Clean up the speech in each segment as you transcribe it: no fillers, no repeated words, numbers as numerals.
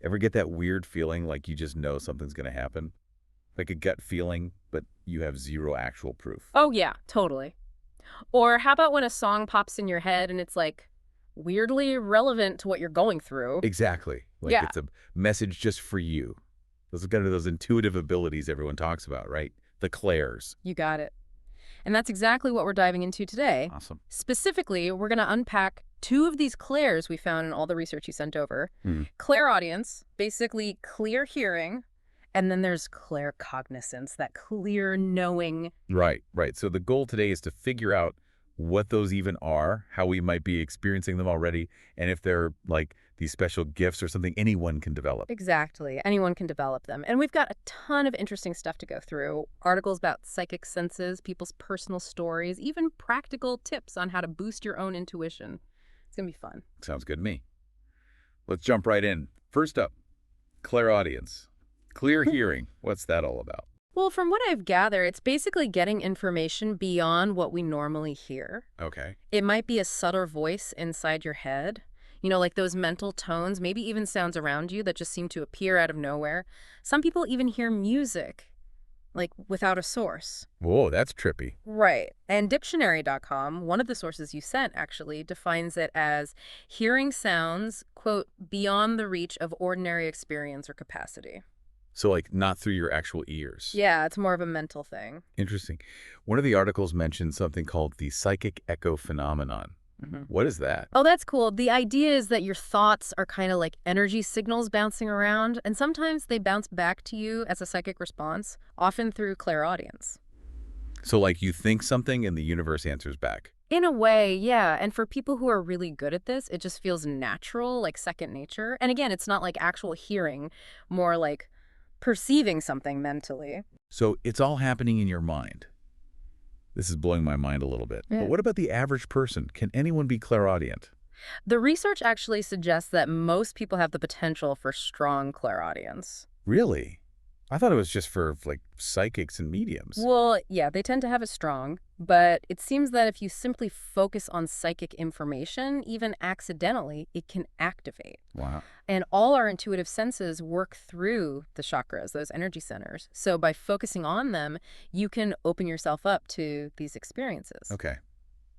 Ever get that weird feeling like you just know something's going to happen? Like a gut feeling, but you have zero actual proof. Oh, yeah, totally. Or how about when a song pops in your head and it's like weirdly relevant to what you're going through? Exactly. Like Yeah, it's a message just for you. Those are kind of those intuitive abilities everyone talks about, right? The clairs. you got it. And that's exactly what we're diving into today. Awesome. Specifically, we're going to unpack two of these clairs we found in all the research you sent over. Hmm. Clairaudience, basically clear hearing, and then there's claircognizance, that clear knowing. Right, right. So the goal today is to figure out what those even are, how we might be experiencing them already, and if they're like these special gifts or something anyone can develop. Exactly. Anyone can develop them. And we've got a ton of interesting stuff to go through. Articles about psychic senses, people's personal stories, even practical tips on how to boost your own intuition. It's going to be fun. Sounds good to me. Let's jump right in. First up, clairaudience. Clear hearing. What's that all about? Well, from what I've gathered, it's basically getting information beyond what we normally hear. Okay. It might be a subtle voice inside your head, like those mental tones, maybe even sounds around you that just seem to appear out of nowhere. Some people even hear music, like without a source. Whoa, that's trippy. Right. And dictionary.com, one of the sources you sent actually, defines it as hearing sounds, quote, beyond the reach of ordinary experience or capacity. So like not through your actual ears. Yeah, it's more of a mental thing. Interesting. One of the articles mentioned something called the psychic echo phenomenon. What is that? Oh, that's cool. The idea is that your thoughts are kind of like energy signals bouncing around, and sometimes they bounce back to you as a psychic response, often through clairaudience. So like you think something and the universe answers back. In a way, yeah. And for people who are really good at this, it just feels natural, like second nature. And again, it's not like actual hearing, more like perceiving something mentally. So it's all happening in your mind. This is blowing my mind a little bit. Yeah. But what about the average person? Can anyone be clairaudient? The research actually suggests that most people have the potential for strong clairaudience. Really? I thought it was just for like psychics and mediums. Well, yeah, they tend to have it strong, but it seems that if you simply focus on psychic information, even accidentally, it can activate. Wow. And all our intuitive senses work through the chakras, those energy centers. So by focusing on them, you can open yourself up to these experiences. Okay.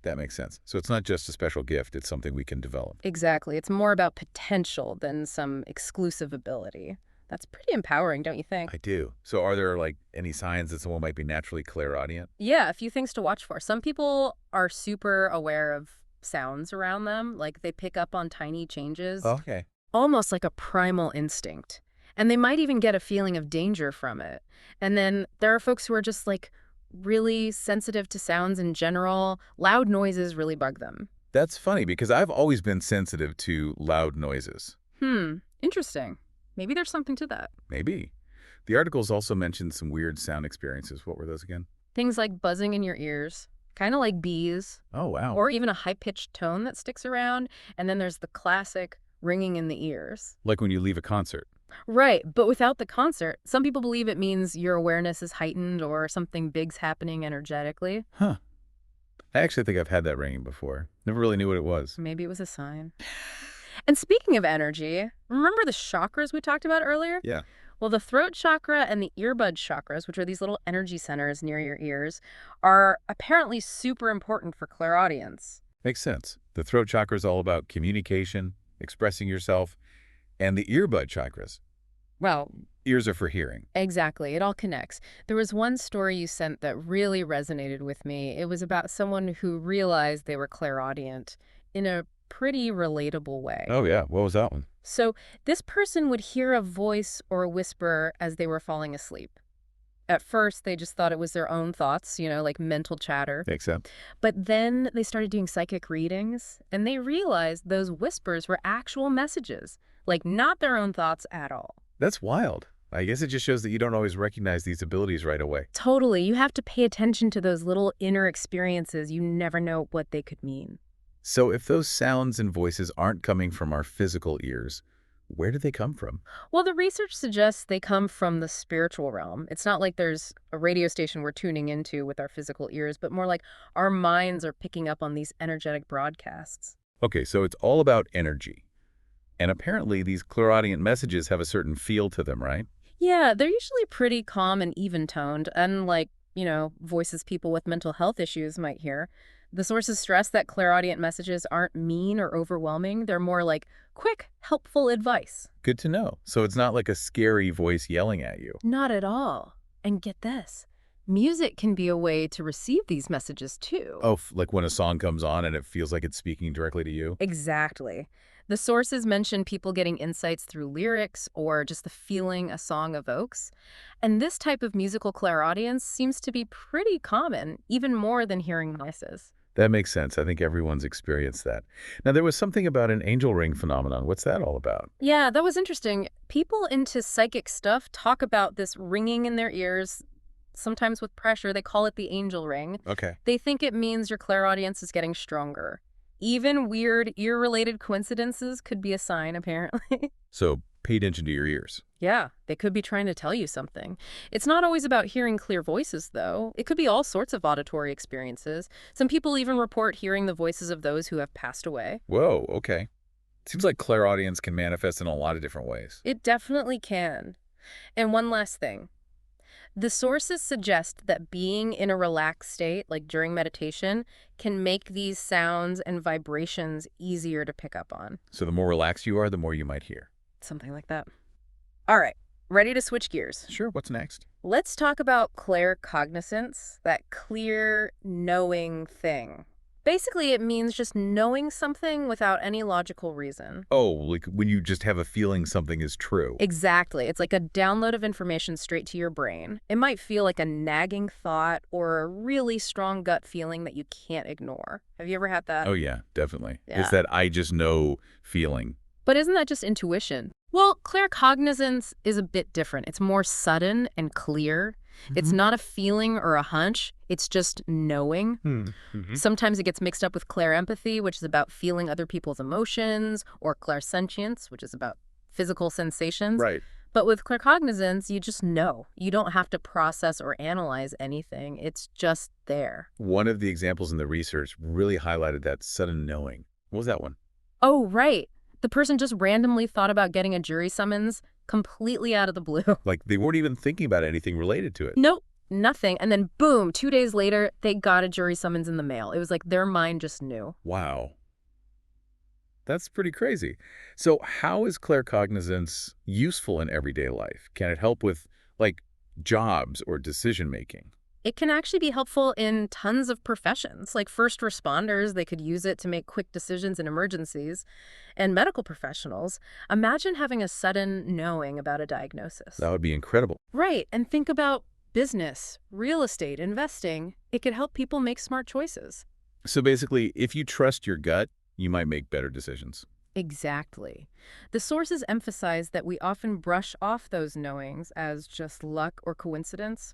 That makes sense. So it's not just a special gift, it's something we can develop. Exactly. It's more about potential than some exclusive ability. That's pretty empowering, don't you think? I do. So are there like any signs that someone might be naturally clairaudient? Yeah, a few things to watch for. Some people are super aware of sounds around them, like they pick up on tiny changes, Okay. almost like a primal instinct. And they might even get a feeling of danger from it. And then there are folks who are just like really sensitive to sounds in general. Loud noises really bug them. That's funny because I've always been sensitive to loud noises. Interesting. Maybe there's something to that. Maybe. The articles also mentioned some weird sound experiences. What were those again? Things like buzzing in your ears, kind of like bees, Oh, wow. or even a high-pitched tone that sticks around. And then there's the classic ringing in the ears. Like when you leave a concert. Right, but without the concert, some people believe it means your awareness is heightened or something big's happening energetically. Huh. I actually think I've had that ringing before. Never really knew what it was. Maybe it was a sign. And speaking of energy, remember the chakras we talked about earlier? Yeah. Well, the throat chakra and the earbud chakras, which are these little energy centers near your ears, are apparently super important for clairaudience. Makes sense. The throat chakra is all about communication, expressing yourself, and the earbud chakras. Well, Ears are for hearing. exactly. It all connects. There was one story you sent that really resonated with me. It was about someone who realized they were clairaudient in a pretty relatable way. Oh, yeah. What was that one? So this person would hear a voice or a whisper as they were falling asleep. At first, they just thought it was their own thoughts, like mental chatter. Makes sense. But then they started doing psychic readings, and they realized those whispers were actual messages, like not their own thoughts at all. That's wild. I guess it just shows that you don't always recognize these abilities right away. Totally. You have to pay attention to those little inner experiences. You never know what they could mean. So if those sounds and voices aren't coming from our physical ears, where do they come from? Well, the research suggests they come from the spiritual realm. It's not like there's a radio station we're tuning into with our physical ears, but more like our minds are picking up on these energetic broadcasts. Okay, so it's all about energy. And apparently these clairaudient messages have a certain feel to them, right? Yeah, they're usually pretty calm and even-toned, unlike, voices people with mental health issues might hear. The sources stress that clairaudient messages aren't mean or overwhelming. They're more like quick, helpful advice. Good to know. So it's not like a scary voice yelling at you. Not at all. And get this, music can be a way to receive these messages too. Oh, like when a song comes on and it feels like it's speaking directly to you? Exactly. The sources mention people getting insights through lyrics or just the feeling a song evokes. And this type of musical clairaudience seems to be pretty common, even more than hearing voices. That makes sense. I think everyone's experienced that. Now, there was something about an angel ring phenomenon. What's that all about? Yeah, that was interesting. People into psychic stuff talk about this ringing in their ears, sometimes with pressure. They call it the angel ring. Okay. They think it means your clairaudience is getting stronger. Even weird ear-related coincidences could be a sign, apparently. So pay attention to your ears. Yeah, they could be trying to tell you something. It's not always about hearing clear voices, though. It could be all sorts of auditory experiences. Some people even report hearing the voices of those who have passed away. Whoa, okay. Seems like clairaudience can manifest in a lot of different ways. It definitely can. And one last thing. The sources suggest that being in a relaxed state, like during meditation, can make these sounds and vibrations easier to pick up on. So the more relaxed you are, the more you might hear. Something like that. All right, ready to switch gears. Sure, what's next? Let's talk about claircognizance, that clear knowing thing. Basically, it means just knowing something without any logical reason. Oh, like when you just have a feeling something is true. Exactly. It's like a download of information straight to your brain. It might feel like a nagging thought or a really strong gut feeling that you can't ignore. Have you ever had that? Oh, yeah, definitely. Yeah. It's that I just know feeling. But isn't that just intuition? Well, claircognizance is a bit different. It's more sudden and clear. It's not a feeling or a hunch. It's just knowing. Sometimes it gets mixed up with clairempathy, which is about feeling other people's emotions, or clairsentience, which is about physical sensations. Right. But with claircognizance, you just know. You don't have to process or analyze anything. It's just there. One of the examples in the research really highlighted that sudden knowing. What was that one? Oh, right. The person just randomly thought about getting a jury summons completely out of the blue. Like they weren't even thinking about anything related to it. Nope, nothing. And then boom, 2 days later, they got a jury summons in the mail. It was like their mind just knew. Wow. That's pretty crazy. So how is claircognizance useful in everyday life? Can it help with, like, jobs or decision-making? It can actually be helpful in tons of professions. Like first responders, they could use it to make quick decisions in emergencies. And medical professionals, imagine having a sudden knowing about a diagnosis. That would be incredible. Right, and think about business, real estate, investing. It could help people make smart choices. So basically, if you trust your gut, you might make better decisions. Exactly. The sources emphasize that we often brush off those knowings as just luck or coincidence,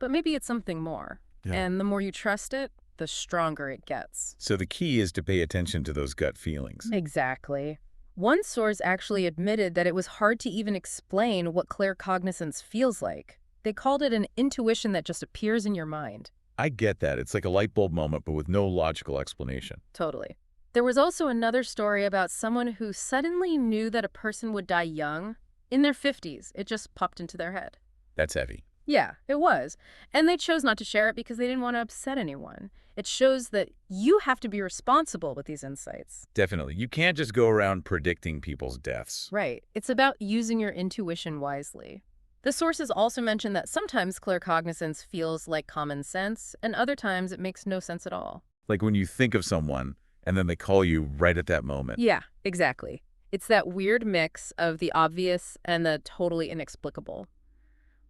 but maybe it's something more. Yeah. And the more you trust it, the stronger it gets. So the key is to pay attention to those gut feelings. Exactly. One source actually admitted that it was hard to even explain what claircognizance feels like. They called it an intuition that just appears in your mind. I get that. It's like a light bulb moment, but with no logical explanation. Totally. There was also another story about someone who suddenly knew that a person would die young, in their 50s. It just popped into their head. That's heavy. Yeah, it was. And they chose not to share it because they didn't want to upset anyone. It shows that you have to be responsible with these insights. Definitely. You can't just go around predicting people's deaths. Right. It's about using your intuition wisely. The sources also mention that sometimes claircognizance feels like common sense, and other times it makes no sense at all. Like when you think of someone, and then they call you right at that moment. Yeah, exactly. It's that weird mix of the obvious and the totally inexplicable.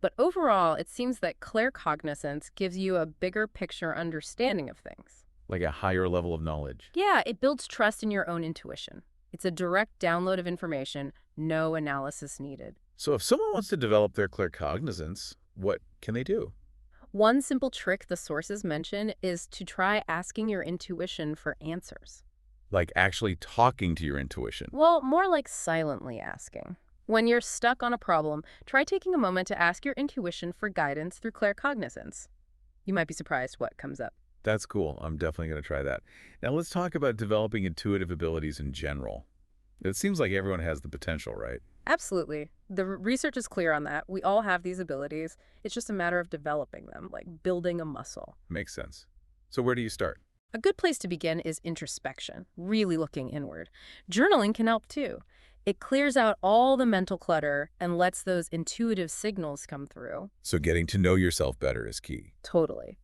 But overall, it seems that claircognizance gives you a bigger picture understanding of things. Like a higher level of knowledge. Yeah, it builds trust in your own intuition. It's a direct download of information, no analysis needed. So if someone wants to develop their claircognizance, what can they do? One simple trick the sources mention is to try asking your intuition for answers. Like actually talking to your intuition. Well, more like silently asking. When you're stuck on a problem, try taking a moment to ask your intuition for guidance through claircognizance. You might be surprised what comes up. That's cool. I'm definitely going to try that. Now let's talk about developing intuitive abilities in general. It seems like everyone has the potential, right? Absolutely. The research is clear on that. We all have these abilities. It's just a matter of developing them, like building a muscle. Makes sense. So where do you start? A good place to begin is introspection, really looking inward. Journaling can help too. It clears out all the mental clutter and lets those intuitive signals come through. So getting to know yourself better is key. Totally.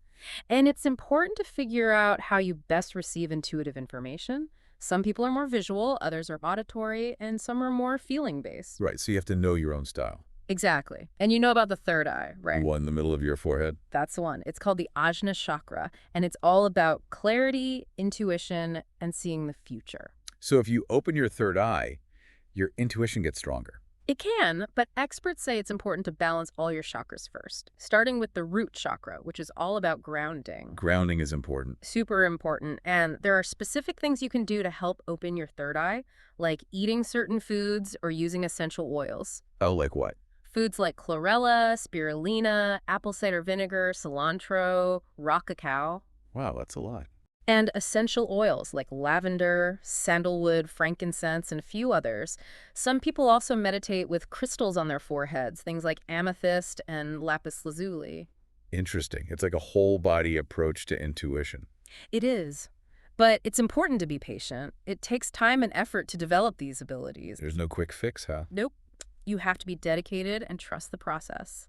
And it's important to figure out how you best receive intuitive information. Some people are more visual, others are auditory, and some are more feeling-based. Right, so you have to know your own style. Exactly. And you know about the third eye, The right? one in the middle of your forehead? That's the one. It's called the Ajna chakra, and it's all about clarity, intuition, and seeing the future. So if you open your third eye, your intuition gets stronger. It can, but experts say it's important to balance all your chakras first, starting with the root chakra, which is all about grounding. Grounding is important. Super important, and there are specific things you can do to help open your third eye, like eating certain foods or using essential oils. Oh, like what? Foods like chlorella, spirulina, apple cider vinegar, cilantro, raw cacao, Wow, that's a lot. and essential oils like lavender, sandalwood, frankincense, and a few others. Some people also meditate with crystals on their foreheads, things like amethyst and lapis lazuli. Interesting. It's like a whole body approach to intuition. It is. But it's important to be patient. It takes time and effort to develop these abilities. There's no quick fix, huh? Nope. You have to be dedicated and trust the process.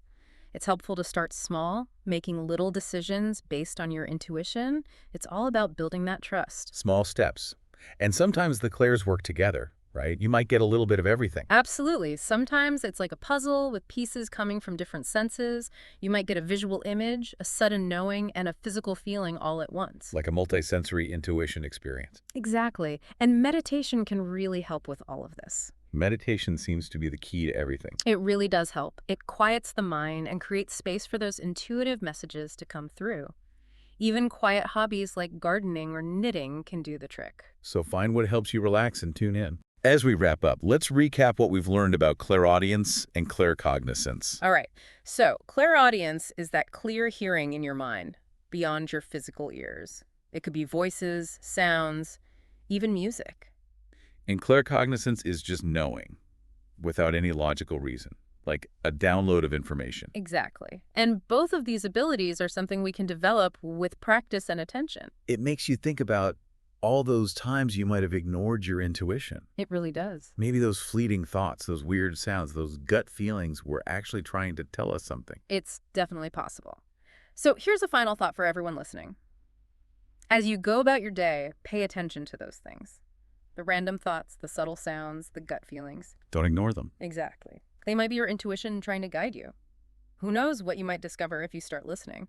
It's helpful to start small, making little decisions based on your intuition. It's all about building that trust. Small steps. And sometimes the clairs work together, right? You might get a little bit of everything. Absolutely. Sometimes it's like a puzzle with pieces coming from different senses. You might get a visual image, a sudden knowing, and a physical feeling all at once. Like a multisensory intuition experience. Exactly. And meditation can really help with all of this. Meditation seems to be the key to everything. It really does help. It quiets the mind and creates space for those intuitive messages to come through. Even quiet hobbies like gardening or knitting can do the trick. So find what helps you relax and tune in. As we wrap up, let's recap what we've learned about clairaudience and claircognizance. All right. So, clairaudience is that clear hearing in your mind, beyond your physical ears. It could be voices, sounds, even music. And claircognizance is just knowing, without any logical reason, like a download of information. Exactly. And both of these abilities are something we can develop with practice and attention. It makes you think about all those times you might have ignored your intuition. It really does. Maybe those fleeting thoughts, those weird sounds, those gut feelings were actually trying to tell us something. It's definitely possible. So here's a final thought for everyone listening. As you go about your day, pay attention to those things. The random thoughts, the subtle sounds, the gut feelings. Don't ignore them. Exactly. They might be your intuition trying to guide you. Who knows what you might discover if you start listening.